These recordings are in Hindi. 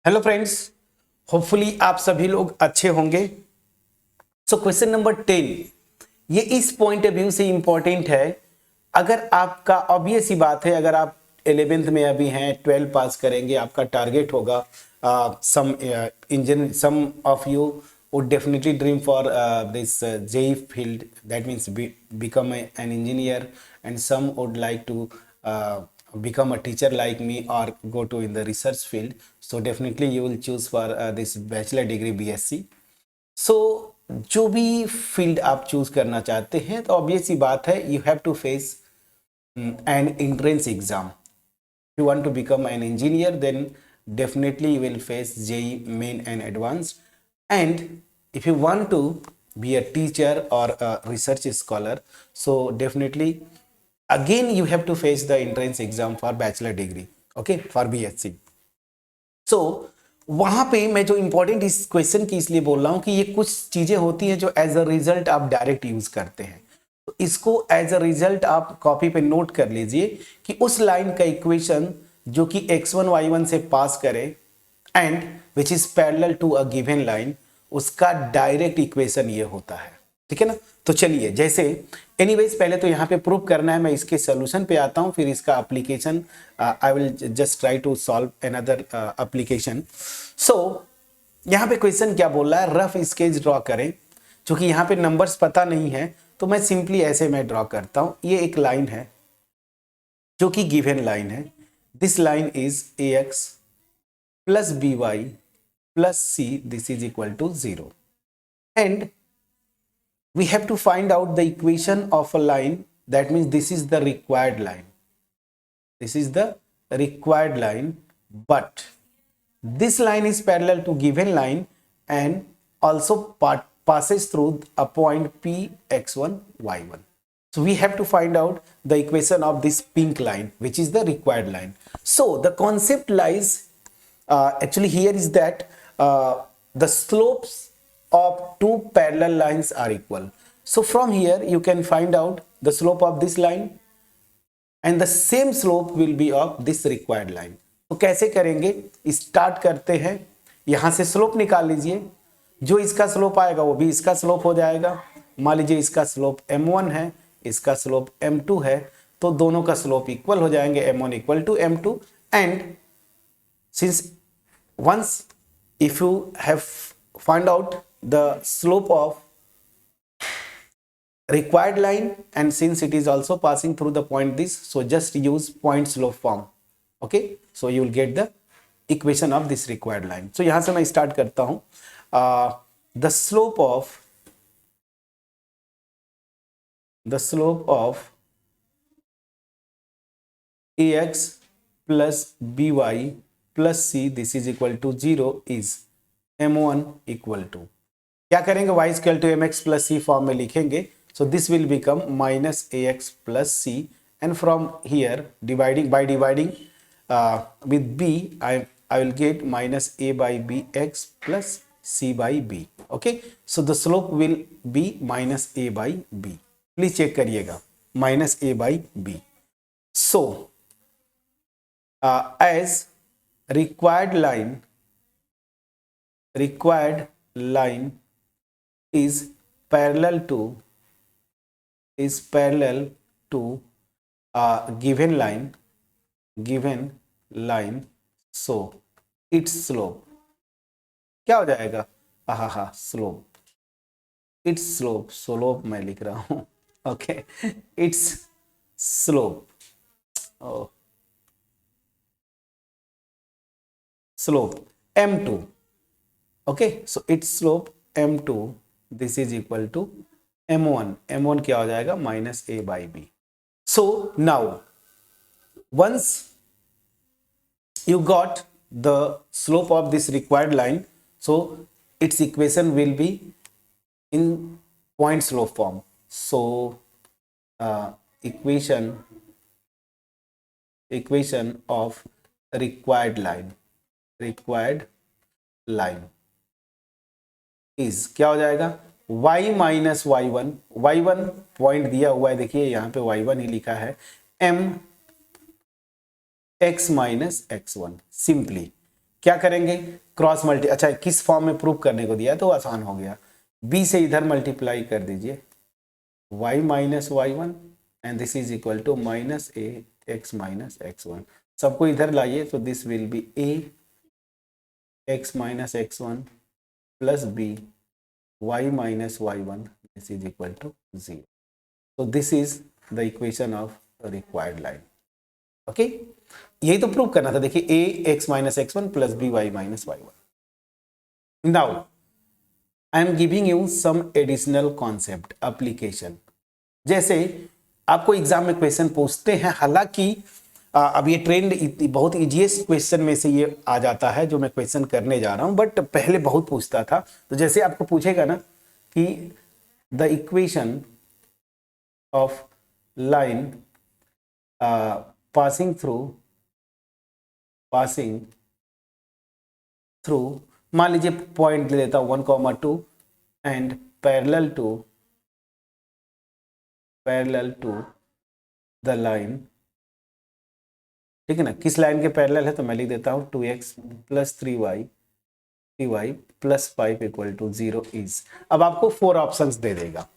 हेलो फ्रेंड्स, होपफुली आप सभी लोग अच्छे होंगे। सो क्वेश्चन नंबर 10 ये इस पॉइंट ऑफ व्यू से इंपॉर्टेंट है। अगर आपका ऑब्वियस ही बात है, अगर आप 11th में अभी हैं, 12 पास करेंगे, आपका टारगेट होगा some engine some of you would definitely dream for this JEE field, that means become an engineer, and some would like to become a teacher like me or go to in the research field. So definitely you will choose for this bachelor degree BSc. सो जो भी फील्ड आप चूज करना चाहते हैं तो ऑब्वियस ही बात है, you have to face an entrance exam. You want to become an engineer, then definitely you will face JEE main and advanced. And if you want to be a teacher or a research scholar, so definitely again you have to face the entrance exam for bachelor degree, okay, for BSc. सो वहां पे मैं जो इंपॉर्टेंट इस क्वेश्चन की इसलिए बोल रहा हूं कि ये कुछ चीजें होती हैं जो एज अ रिजल्ट आप डायरेक्ट यूज करते हैं। तो इसको एज अ रिजल्ट आप कॉपी पे नोट कर लीजिए कि उस लाइन का इक्वेशन जो कि x1 y1 से पास करे and which is parallel to a given line, उसका डायरेक्ट इक्वेशन ये होता है। ठीक है ना। तो चलिए, जैसे एनीवेज पहले तो यहाँ पे प्रूव करना है, मैं इसके सोल्यूशन पे आता हूँ, फिर इसका application I will just try to solve another application. So यहाँ पे क्वेश्चन क्या बोल रहा है, रफ स्केच ड्रॉ करें। क्योंकि यहाँ पे नंबर्स पता नहीं है तो मैं सिंपली ऐसे मैं ड्रॉ करता हूँ। ये एक लाइन है जो कि गिवन लाइन है। This line is ax plus by plus c, this is equal to 0 and we have to find out the equation of a line. That means this is the required line. This is the required line, but this line is parallel to given line and also passes through a point P x1 y1. So we have to find out the equation of this pink line, which is the required line. So the concept lies actually here is that the slopes of two parallel lines are equal. So from here you can find out the slope of this line and the same slope will be of this required line. तो कैसे करेंगे, स्टार्ट करते हैं। यहां से स्लोप निकाल लीजिए, जो इसका स्लोप आएगा वो भी इसका स्लोप हो जाएगा। मान लीजिए इसका स्लोप m1 है, इसका स्लोप m2 है, तो दोनों का स्लोप इक्वल हो जाएंगे, m1 equal to m2। And since once if you have found out the slope of required line and since it is also passing through the point this, so just use point slope form, okay, so you will get the equation of this required line. So yahan se main start karta hu. The slope of ax plus by plus c, this is equal to 0 is m1 equal to, क्या करेंगे, y equal to mx plus C form में लिखेंगे। So this will become minus ax plus C and from here dividing with b I will get minus a by b x plus c by b. Okay, so the slope will be minus a by b. Please check करिएगा, minus a by b. So as required line is parallel to given line, so its slope क्या हो जाएगा, स्लोप मैं लिख रहा हूं, okay, it's slope m2, okay, so its slope m2, this is equal to m1 क्या हो जाएगा, minus a by b. So now once you got the slope of this required line, so its equation will be in point slope form. So equation of required line is क्या हो जाएगा, y माइनस y1 पॉइंट दिया हुआ है, देखिए यहां पे y1 ही लिखा है, m x minus x1 simply, क्या करेंगे, क्रॉस मल्टी, अच्छा किस फॉर्म में प्रूव करने को दिया तो आसान हो गया, b से इधर मल्टीप्लाई कर दीजिए y minus y1 and this is equal to minus a x minus x1, सबको इधर लाइए तो this will be a x minus x1 plus b y minus y1 this is equal to 0. So this is the equation of required line. Okay यही तो प्रूव करना था. देखिए a x minus x1 plus b y minus y1. Now I am giving you some additional concept application. जैसे आपको एग्जाम में क्वेश्चन पूछते हैं, हालांकि अब ये ट्रेंड बहुत इजीएस्ट क्वेश्चन में से ये आ जाता है जो मैं क्वेश्चन करने जा रहा हूं, बट पहले बहुत पूछता था. तो जैसे आपको पूछेगा ना कि the equation of line passing through मान लीजिए पॉइंट ले लेता हूं 1,2 and parallel to the line. ठीक है ना, किस लाइन के पैरेलल है तो मैं लिख देता हूं 2x plus 3y plus 5 equal to 0 is. अब आपको 4 ऑप्शंस दे देगा.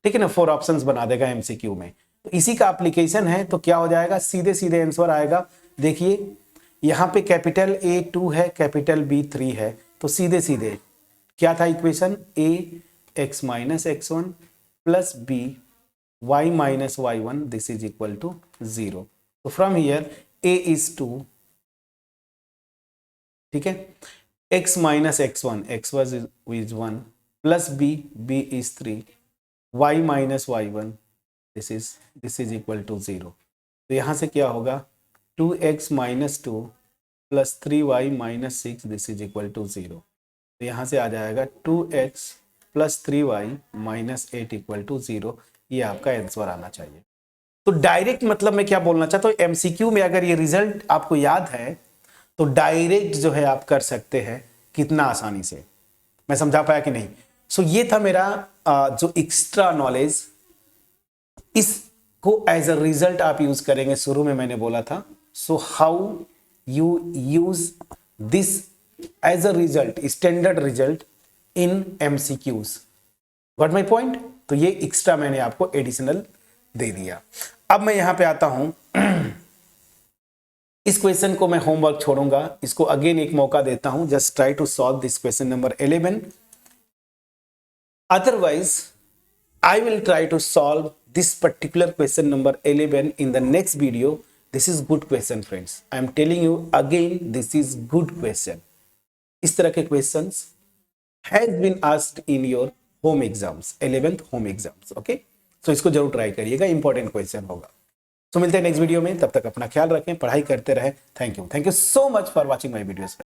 ठीक है ना, 4 ऑप्शंस बना देगा एमसीक्यू में. तो इसी का एप्लीकेशन है. तो क्या हो जाएगा, सीधे सीधे आंसर आएगा. देखिए यहाँ पे कैपिटल A 2 है, कैपिटल B 3 है, तो सीधे सीधे क्या था equation, A x minus x1 plus B y minus y1 this is equal to 0. तो फ्रॉम हियर A इज 2, ठीक है, x minus x1 is 1 plus B is 3, y minus y1 this is equal to 0. तो यहाँ से क्या होगा, 2x minus 2 plus 3y minus 6 this is equal to 0. तो यहाँ से आ जाएगा 2x plus 3y minus 8 equal to 0. ये आपका आंसर आना चाहिए. तो डायरेक्ट मतलब मैं क्या बोलना चाहता हूँ, एमसीक्यू में अगर ये रिजल्ट आपको याद है तो डायरेक्ट जो है आप कर सकते हैं कितना आसानी से. मैं समझा पाया कि नहीं. सो ये था मेरा जो एक्स्ट्रा नॉलेज. इसको एज अ रिजल्ट आप यूज करेंगे. शुरू में मैंने बोला था, so how you use this as a result, standard result in MCQs. Got my point. तो ये एक्स्ट्रा मैंने आपको एडिशनल दे दिया. अब मैं यहां पे आता हूं. इस क्वेश्चन को मैं होमवर्क छोड़ूंगा, इसको अगेन एक मौका देता हूं. Just try to solve this question number 11. Otherwise, I will try to solve this particular question number 11 in the next video. This is good question, friends. I am telling you again, this is good question. इस तरह के questions has been asked in your home exams, 11th home exams. Okay? So इसको जरूर try करिएगा, important question होगा. So मिलते हैं next video में. तब तक अपना ख्याल रखें, पढ़ाई करते रहें. Thank you so much for watching my videos.